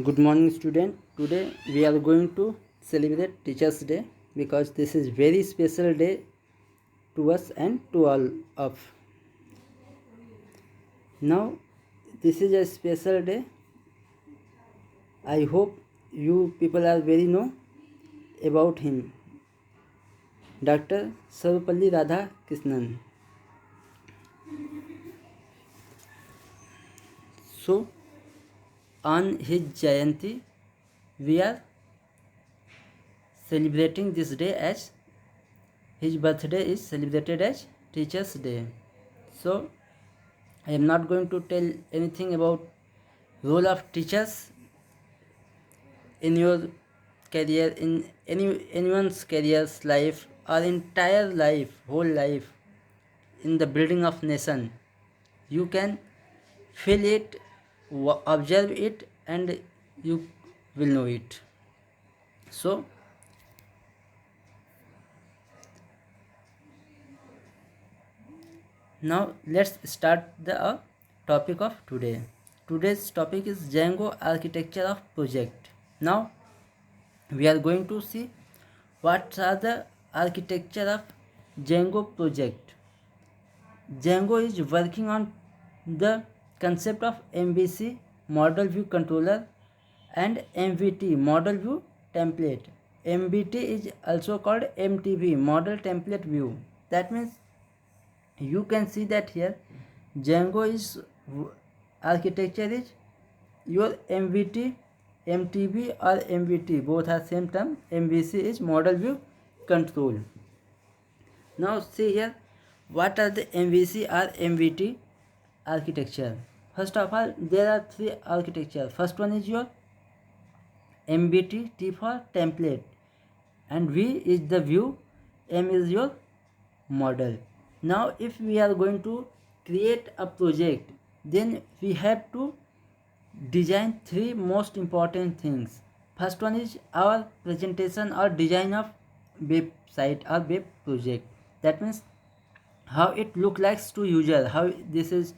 Good morning, student. Today we are going to celebrate Teachers Day because this is very special day to us and to all of. Now, this is a special day. I hope you people are very know about him, Dr. Sarvapalli Radhakrishnan. So, on his Jayanti, we are celebrating this day as his birthday is celebrated as Teachers Day. So, I am not going to tell anything about role of teachers in your career, in anyone's career's life or entire life, whole life, in the building of nation. You can feel it, observe it, and you will know it. So, now let's start the topic of today. Today's topic is Django architecture of project. Now we are going to see what are the architecture of Django project. Django is working on the concept of MVC, model view controller, and MVT, model view template. MVT is also called MTV, model template view. That means you can see that here Django is architecture is your MVT, MTV or MVT, both are same term. MVC is model view control. Now see here what are the MVC or MVT architecture. First of all, there are three architecture. First one is your MVT, T for template, and V is the view, M is your model. Now if we are going to create a project, then we have to design three most important things. First one is our presentation or design of website or web project. That means how it look likes to user, how this is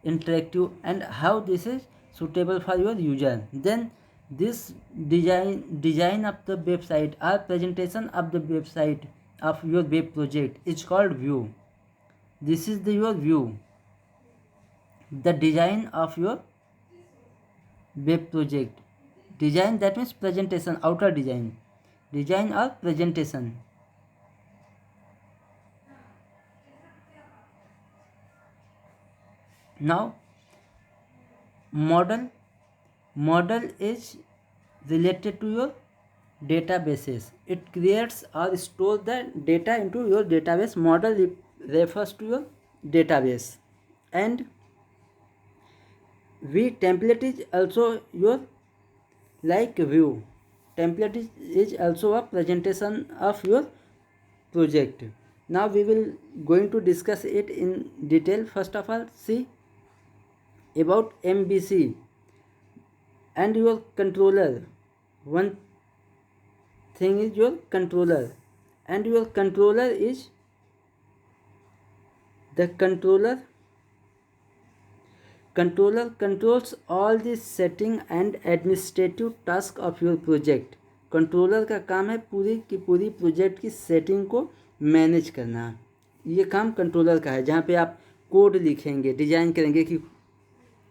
interactive and how this is suitable for your user. Then this design of the website or presentation of the website of your web project is called view. This is your view, the design of your web project. Design, that means presentation, outer design or presentation. Now model is related to your databases. It creates or stores the data into your database. Model refers to your database. And V template is also your like view. Template is also a presentation of your project. Now we will going to discuss it in detail. First of all, see about MVC and your controller. One thing is your controller, and your controller is the controller controls all the setting and administrative task of your project. Controller का काम है पूरी की पूरी project की setting को manage करना. ये काम कंट्रोलर का है, जहाँ पे आप कोड लिखेंगे, डिजाइन करेंगे कि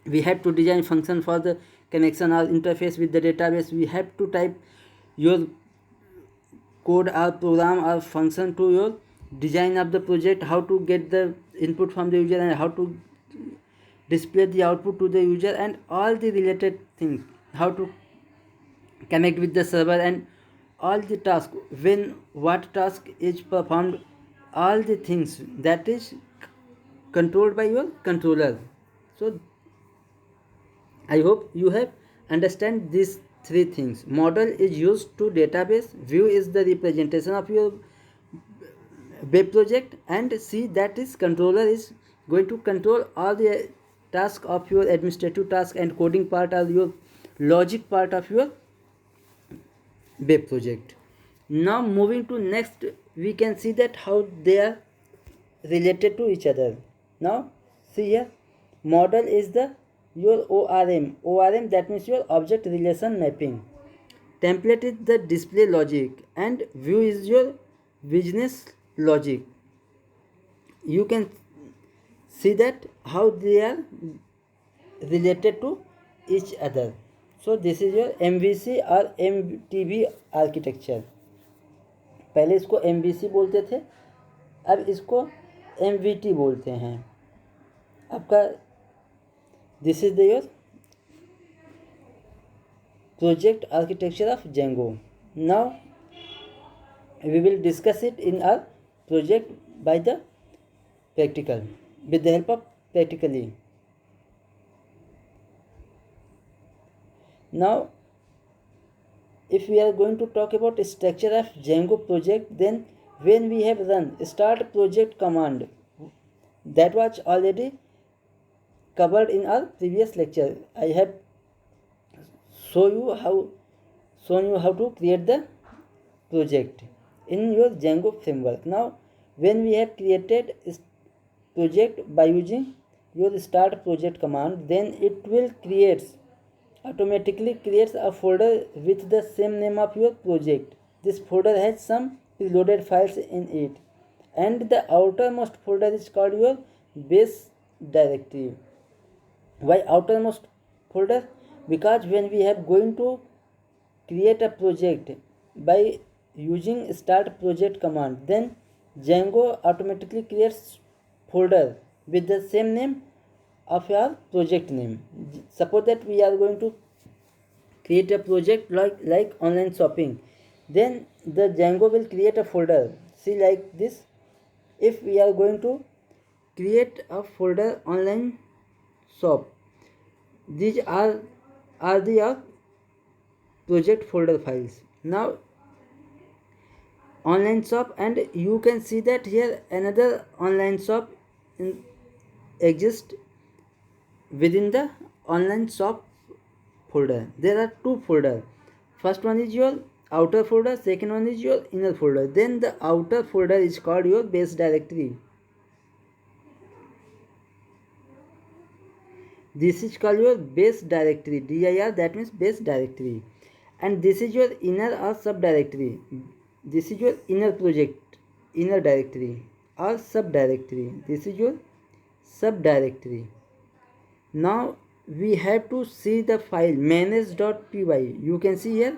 we have to design function for the connection or interface with the database. We have to type your code or program or function to your design of the project, how to get the input from the user and how to display the output to the user, and all the related things, how to connect with the server and all the task, when what task is performed, all the things that is controlled by your controller. So I hope you have understand these three things. Model is used to database, view is the representation of your web project, and C, that is controller, is going to control all the task of your administrative task and coding part or your logic part of your web project. Now moving to next, we can see that how they are related to each other. Now see here, model is the your ORM, that means your object relation mapping. Template is the display logic, and view is your business logic. You can see that how they are related to each other. So this is your MVC और MTB architecture. पहले इसको MVC बोलते थे, अब इसको MVT बोलते हैं. आपका this is the your project architecture of Django. Now we will discuss it in our project by the practical, with the help of practically. Now if we are going to talk about structure of Django project, then when we have run start project command, that was already covered in our previous lecture. I have shown you how to create the project in your Django framework. Now when we have created project by using your start project command, then it will automatically creates a folder with the same name of your project. This folder has some preloaded files in it, and the outermost folder is called your base directory. Why outermost folder? Because when we have going to create a project by using start project command, then Django automatically creates folder with the same name of your project name. Suppose that we are going to create a project like online shopping, then the Django will create a folder. See, like this. If we are going to create a folder online shop, these are the project folder files. Now online shop, and you can see that here another online shop exists within the online shop folder. There are two folders. First one is your outer folder, second one is your inner folder. Then the outer folder is called your base directory. This is called your base directory, dir, that means base directory. And this is your inner or subdirectory. This is your inner project, inner directory or subdirectory. This is your subdirectory. Now we have to see the file manage.py. You can see here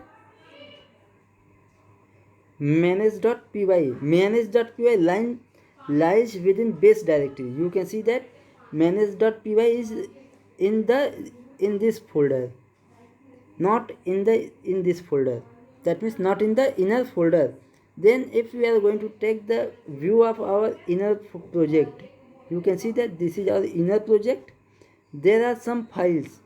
manage.py. Manage.py line lies within base directory. You can see that manage.py is in this folder, not in this folder. That means not in the inner folder. Then if we are going to take the view of our inner project, you can see that this is our inner project. There are some files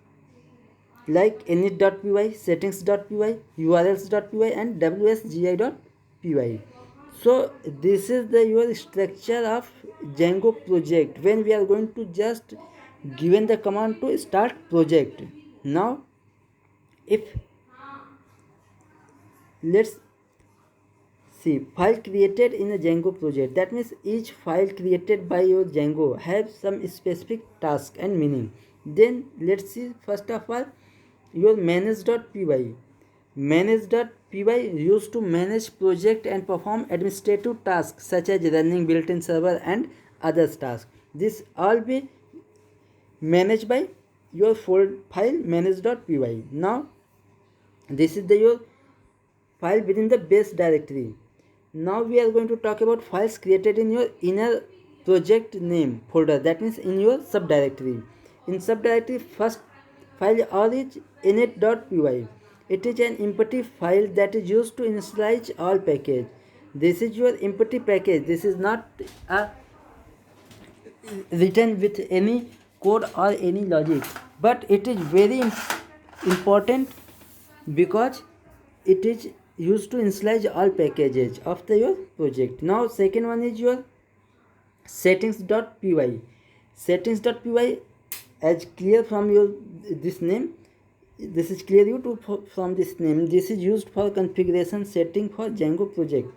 like init.py, settings.py, urls.py and wsgi.py. So this is your structure of Django project when we are going to just given the command to start project. Now if let's see file created in a Django project, that means each file created by your Django have some specific task and meaning. Then let's see first of all your manage.py. Manage.py used to manage project and perform administrative tasks such as running built-in server and other tasks. This all be managed by your file manage.py. Now this is your file within the base directory. Now we are going to talk about files created in your inner project name folder, that means in your subdirectory. In subdirectory, first file is init.py. It is an empty file that is used to initialize all package. This is your empty package. This is not written with any code or any logic, but it is very important because it is used to initialize all packages of your project. Now second one is your settings.py. Settings.py, as clear from your this name, this is clear you to from this name. This is used for configuration setting for Django project.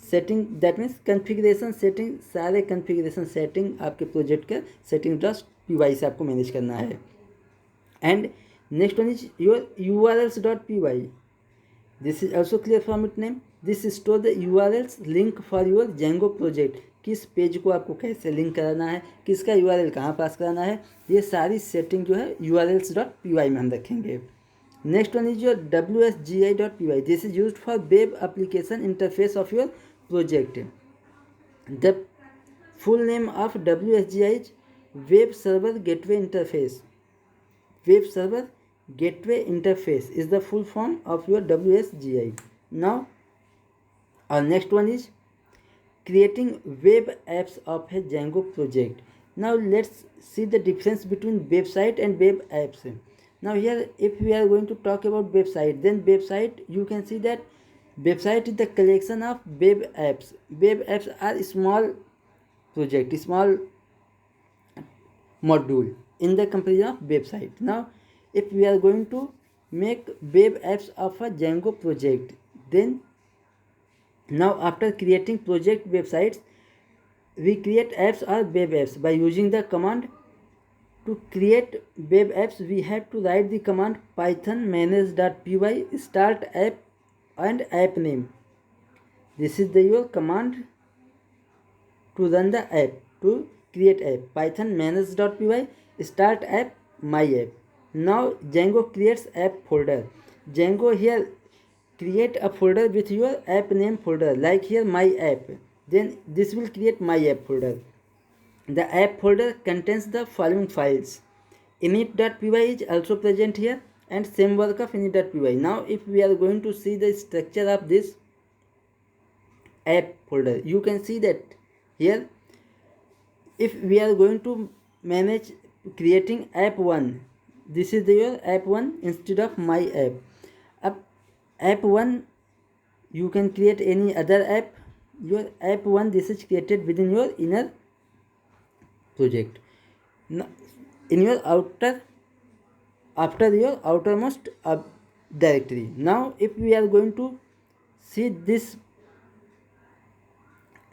Setting that means configuration setting, सारे configuration setting आपके project के सेटिंग.py से आपको manage करना है. And next one is your urls.py. This is also clear from its name. This store the urls link for your Django project. किस page को आपको कैसे लिंक कराना है, किसका URL कहाँ पास कराना है, ये सारी सेटिंग जो है urls.py में हम रखेंगे. Next one is your wsgi.py. This is used for web application interface of your project. The full name of WSGI is Web Server Gateway Interface. Web Server Gateway Interface is the full form of your WSGI. Now, our next one is creating web apps of a Django project. Now, let's see the difference between website and web apps. Now, here, if we are going to talk about website, then website, you can see that website is the collection of web apps. Web apps are small project, small module in the comparison of website. Now, if we are going to make web apps of a Django project, then now after creating project websites, we create apps or web apps by using the command. To create web apps, we have to write the command python manage.py start app and app name. This is your command to run the app, to create app. Python manage.py start app my app. Now Django creates app folder. Django here create a folder with your app name folder, like here my app. Then this will create my app folder. The app folder contains the following files. init.py is also present here, and same work of init.py. Now if we are going to see the structure of this app folder, you can see that here, if we are going to manage creating app 1, this is your app 1 instead of my app. App 1, you can create any other app. Your app 1, this is created within your inner project. Now, in your after your outermost directory. Now if we are going to see this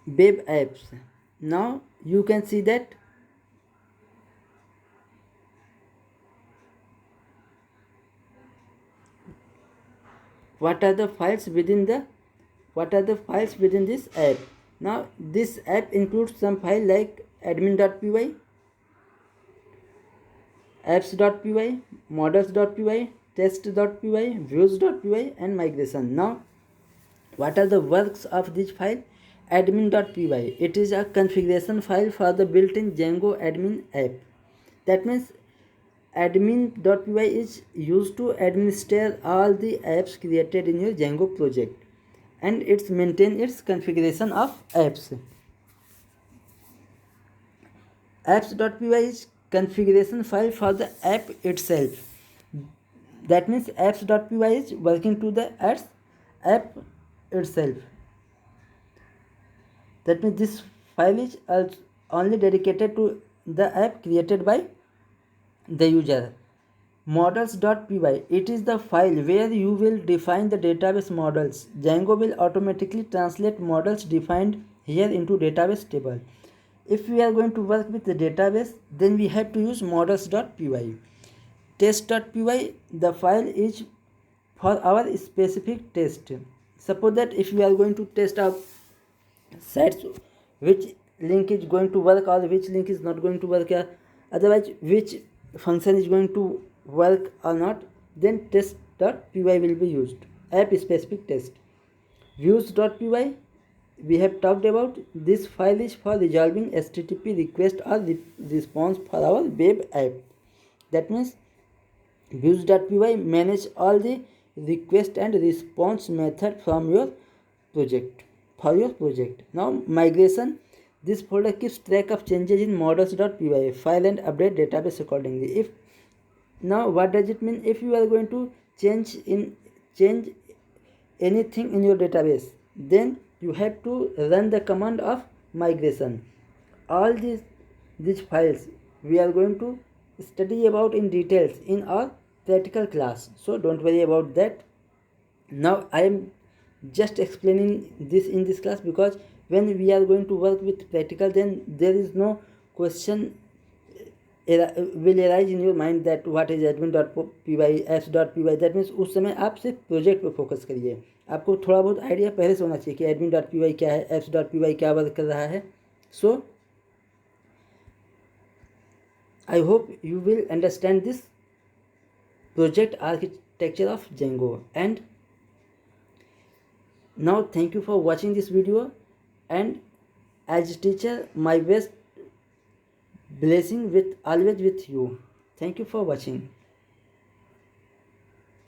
web apps, now you can see that what are the files within this app. Now this app includes some file like admin.py, apps.py, models.py, test.py, views.py and migration. Now what are the works of this file? Admin.py, it is a configuration file for the built-in Django admin app. That means admin.py is used to administer all the apps created in your Django project, and it's maintain its configuration of apps. Apps.py is configuration file for the app itself. That means apps.py is working to the app itself. That means this file is only dedicated to the app created by the user. Models.py, it is the file where you will define the database models. Django will automatically translate models defined here into database table. If we are going to work with the database, then we have to use models.py. Test.py, the file is for our specific test. Suppose that if we are going to test our sites, which link is going to work or which link is not going to work, otherwise which function is going to work or not, then test.py will be used, app specific test. Views.py, we have talked about. This file is for resolving HTTP request or response for our web app. That means views.py manage all the request and response method from your project, for your project. Now migration, this folder keeps track of changes in models.py file and update database accordingly. If now what does it mean? If you are going to change anything in your database, then you have to run the command of migration. All these files we are going to study about in details in our practical class, so don't worry about that. Now I am just explaining this in this class because when we are going to work with practical, then there is no question will arise in your mind that what is admin.py, apps.py. That means उस समय आप सिर्फ project पर focus करिए. आपको थोड़ा बहुत idea पहले से होना चाहिए कि admin.py क्या है, apps.py क्या वर्क कर रहा है. सो I hope you will understand this project architecture of Django. And now thank you for watching this video, and as teacher my best blessing with always with you. Thank you for watching.